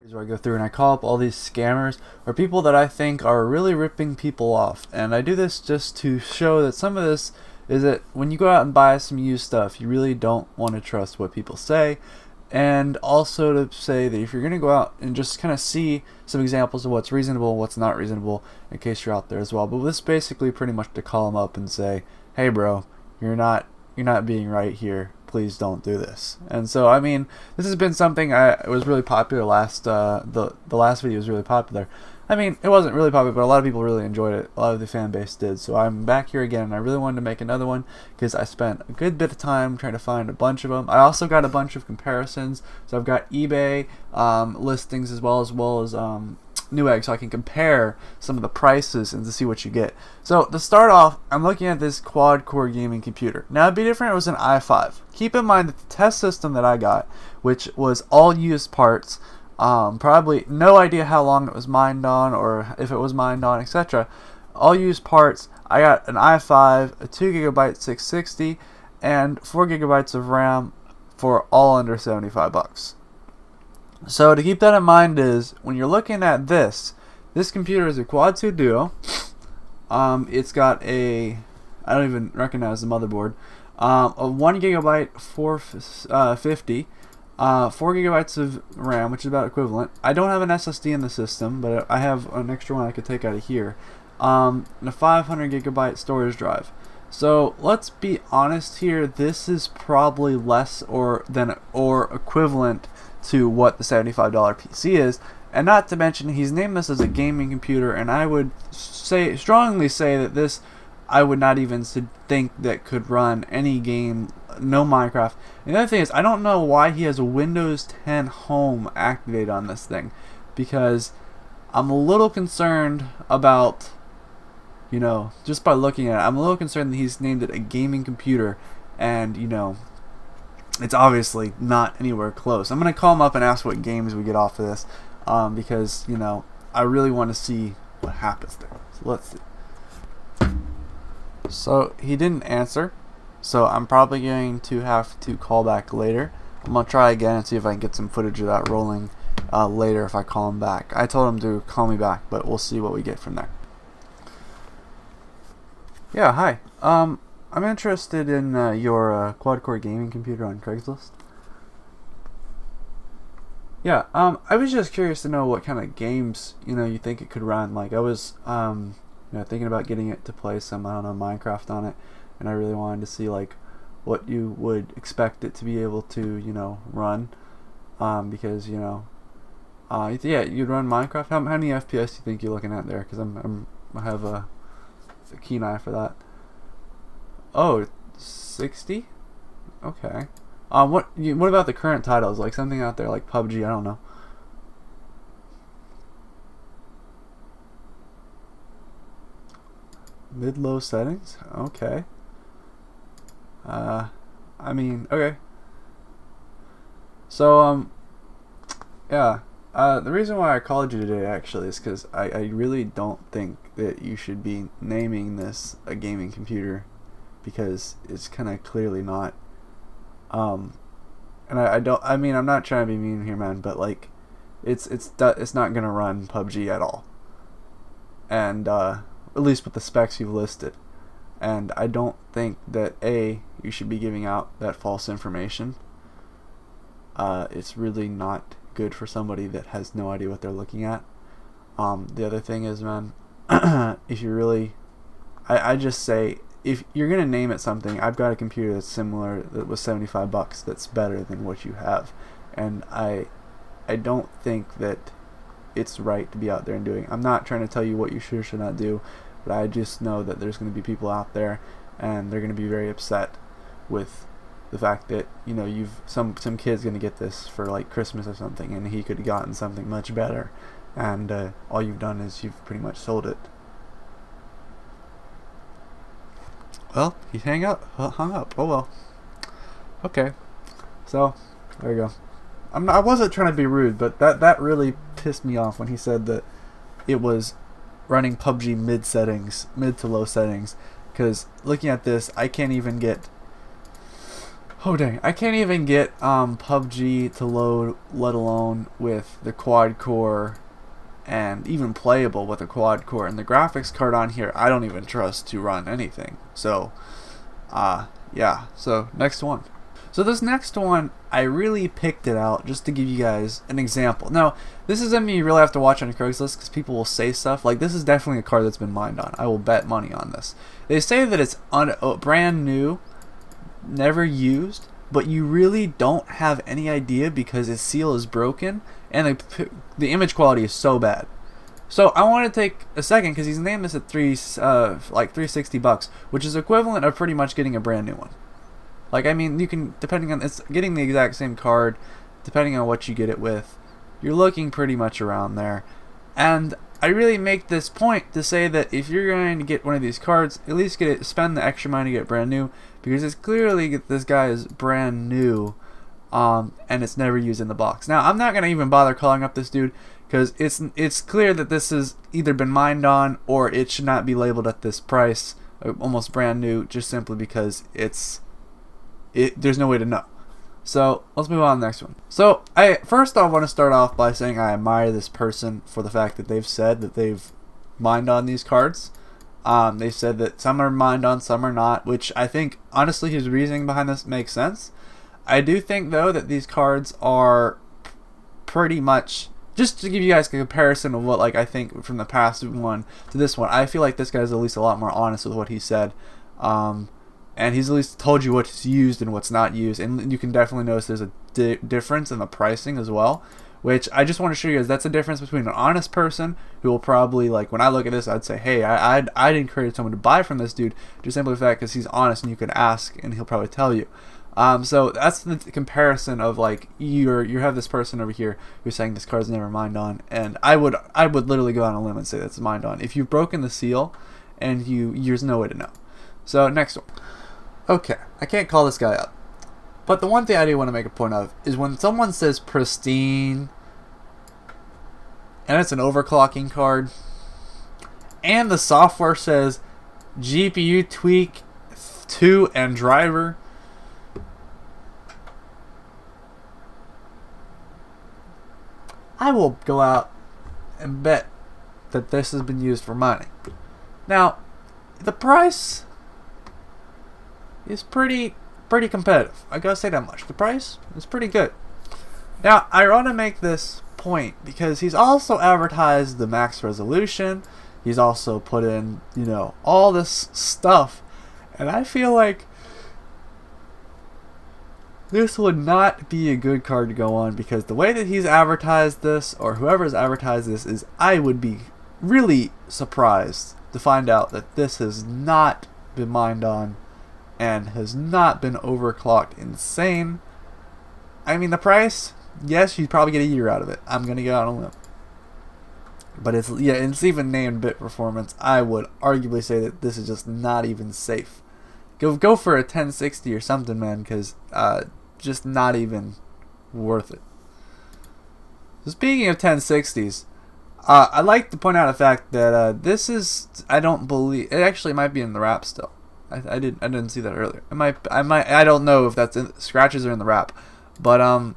Where I go through and I call up all these scammers or people that I think are really ripping people off. And I do this just to show that some of this is that when you go out and buy some used stuff, you really don't want to trust what people say. And also to say that if you're going to go out and just kind of see some examples of what's reasonable and what's not reasonable in case you're out there as well. But this basically pretty much to call them up and say, hey bro, you're not being right here. Please don't do this. And so, I mean, this has been something it was really popular last. The last video was really popular. I mean, it wasn't really popular, but a lot of people really enjoyed it. A lot of the fan base did. So I'm back here again, and I really wanted to make another one because I spent a good bit of time trying to find a bunch of them. I also got a bunch of comparisons. So I've got eBay listings as well as Newegg, so I can compare some of the prices and to see what you get. So to start off, I'm looking at this quad-core gaming computer. Now it'd be different if it was an i5. Keep in mind that the test system that I got, which was all used parts, probably no idea how long it was mined on or if it was mined on, etc. All used parts. I got an i5, a 2GB 660, and 4GB of RAM for all under 75 bucks. So to keep that in mind is when you're looking at this computer is a Quad 2 Duo. It's got I don't even recognize the motherboard. A 1GB 450, 4GB of RAM, which is about equivalent. I don't have an SSD in the system, but I have an extra one I could take out of here. And a 500GB storage drive. So let's be honest here. This is probably less or equivalent to what the $75 PC is, and not to mention he's named this as a gaming computer, and I would strongly say that this I would not even think that could run any game, no Minecraft. And the other thing is I don't know why he has a Windows 10 Home activated on this thing, because I'm a little concerned about, just by looking at it, I'm a little concerned that he's named it a gaming computer, and it's obviously not anywhere close. I'm going to call him up and ask what games we get off of this, because, I really want to see what happens there. So let's see. So he didn't answer, so I'm probably going to have to call back later. I'm going to try again and see if I can get some footage of that rolling later if I call him back. I told him to call me back, but we'll see what we get from there. Yeah, hi. I'm interested in your quad-core gaming computer on Craigslist. Yeah, I was just curious to know what kind of games, you think it could run. Like, I was, thinking about getting it to play some, I don't know, Minecraft on it, and I really wanted to see, like, what you would expect it to be able to, run, because, yeah, you'd run Minecraft. How many FPS do you think you're looking at there? Because I have a keen eye for that. Oh, 60? Okay. What about the current titles? Like something out there like PUBG, I don't know. Mid-low settings? Okay. I mean, okay. So, yeah. The reason why I called you today actually is because I really don't think that you should be naming this a gaming computer, because it's kind of clearly not. And I'm not trying to be mean here, man, but like, it's not gonna run PUBG at all, and at least with the specs you've listed. And I don't think that you should be giving out that false information. It's really not good for somebody that has no idea what they're looking at. The other thing is, man, if you really, I just say, if you're gonna name it something, I've got a computer that's similar that was 75 bucks that's better than what you have, and I don't think that it's right to be out there and doing. I'm not trying to tell you what you should or should not do, but I just know that there's going to be people out there, and they're going to be very upset with the fact that you've some kid's going to get this for like Christmas or something, and he could have gotten something much better, and all you've done is you've pretty much sold it. Well, he hung up. Oh well. Okay. So, there you go. I wasn't trying to be rude, but that really pissed me off when he said that it was running PUBG mid to low settings. Because looking at this, I can't even get Oh dang, I can't even get PUBG to load, let alone with the quad core, and even playable with a quad core. And the graphics card on here I don't even trust to run anything. So yeah, so next one. So this next one, I really picked it out just to give you guys an example. Now, this is something you really have to watch on Craigslist because people will say stuff like, this is definitely a card that's been mined on. I will bet money on this. They say that it's brand new, never used, but you really don't have any idea because its seal is broken and the image quality is so bad. So I want to take a second because he's named this at like $360, which is equivalent of pretty much getting a brand new one. Like, I mean, you can, depending on, it's getting the exact same card, depending on what you get it with, you're looking pretty much around there. And I really make this point to say that if you're going to get one of these cards, at least get it, spend the extra money to get it brand new, because it's clearly this guy is brand new, and it's never used in the box. Now, I'm not going to even bother calling up this dude, because it's clear that this has either been mined on, or it should not be labeled at this price, almost brand new, just simply because there's no way to know. So let's move on to the next one. So first off, want to start off by saying I admire this person for the fact that they've said that they've mined on these cards. They said that some are mined on, some are not, which I think honestly his reasoning behind this makes sense. I do think though that these cards are pretty much, just to give you guys a comparison of what, like, I think from the past one to this one, I feel like this guy's at least a lot more honest with what he said. And he's at least told you what's used and what's not used, and you can definitely notice there's a difference in the pricing as well, which I just want to show you guys. That's a difference between an honest person who will probably, like, when I look at this, I'd say, hey, I'd encourage someone to buy from this dude, just simply the fact because he's honest and you can ask and he'll probably tell you. So that's the comparison of, like, you have this person over here who's saying this card's never mined on, and I would literally go on a limb and say that's mined on. If you've broken the seal, and there's no way to know. So next one. Okay, I can't call this guy up, but the one thing I do want to make a point of is when someone says pristine, and it's an overclocking card, and the software says GPU tweak 2 and driver, I will go out and bet that this has been used for mining. Now, the price is pretty competitive. I gotta say that much. The price is pretty good. Now, I want to make this point because he's also advertised the max resolution. He's also put in, you know, all this stuff, and I feel like this would not be a good card to go on because the way that he's advertised this, or whoever's advertised this, is I would be really surprised to find out that this has not been mined on and has not been overclocked insane. I mean, the price, yes, you'd probably get a year out of it. I'm gonna go out on a limb, but it's even named bit performance. I would arguably say that this is just not even safe. Go for a 1060 or something, man, because just not even worth it. So speaking of 1060s, I'd like to point out the fact that this is, I don't believe it actually might be in the wrap still. I didn't see that earlier. I don't know if that's scratches are in the wrap, but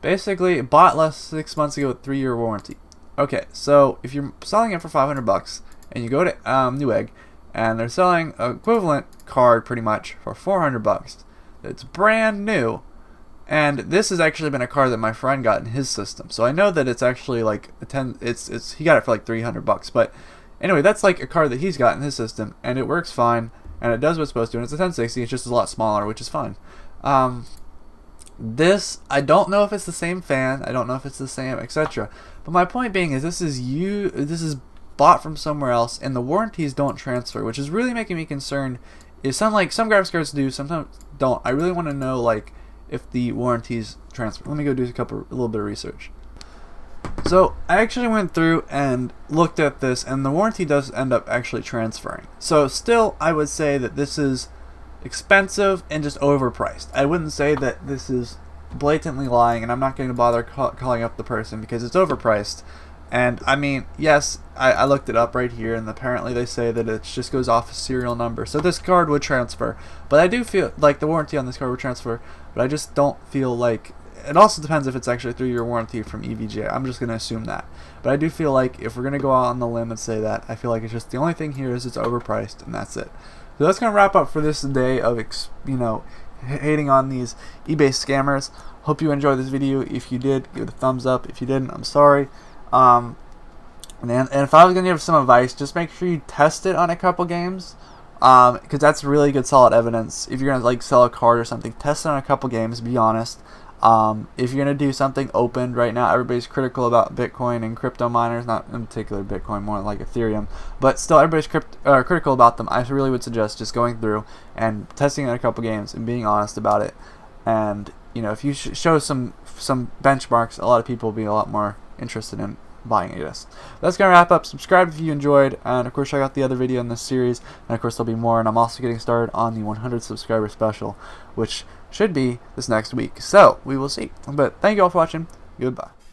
basically bought less 6 months ago with 3-year warranty. Okay, so if you're selling it for $500 and you go to Newegg and they're selling an equivalent card pretty much for $400, it's brand new, and this has actually been a card that my friend got in his system, so I know that it's actually like he got it for like $300, but anyway, that's like a card that he's got in his system, and it works fine. And it does what it's supposed to, and it's a 1060, it's just a lot smaller, which is fine. This, I don't know if it's the same fan, I don't know if it's the same, etc. But my point being is this is bought from somewhere else, and the warranties don't transfer, which is really making me concerned. Is some graphics cards do, sometimes don't. I really want to know, like, if the warranties transfer. Let me go do a little bit of research. So I actually went through and looked at this, and the warranty does end up actually transferring. So still, I would say that this is expensive and just overpriced. I wouldn't say that this is blatantly lying, and I'm not going to bother calling up the person because it's overpriced. And I mean, yes, I looked it up right here, and apparently they say that it just goes off a serial number. So this card would transfer, but I do feel like the warranty on this card would transfer. But I just don't feel like it. Also depends if it's actually a 3-year warranty from EVGA. I'm just gonna assume that. But I do feel like if we're gonna go out on the limb and say that, I feel like it's just the only thing here is it's overpriced, and that's it. So that's gonna wrap up for this day of hating on these eBay scammers. Hope you enjoyed this video. If you did, give it a thumbs up. If you didn't, I'm sorry. And if I was going to give some advice, just make sure you test it on a couple games, because that's really good solid evidence. If you're going to like sell a card or something, test it on a couple games, be honest. If you're going to do something opened right now, everybody's critical about Bitcoin and crypto miners, not in particular Bitcoin, more like Ethereum, but still everybody's critical about them. I really would suggest just going through and testing it on a couple games and being honest about it. And if you show some benchmarks, a lot of people will be a lot more interested in buying this. That's gonna wrap up. Subscribe if you enjoyed, and of course check out the other video in this series, and of course there'll be more. And I'm also getting started on the 100 subscriber special, which should be this next week, so we will see. But thank you all for watching. Goodbye.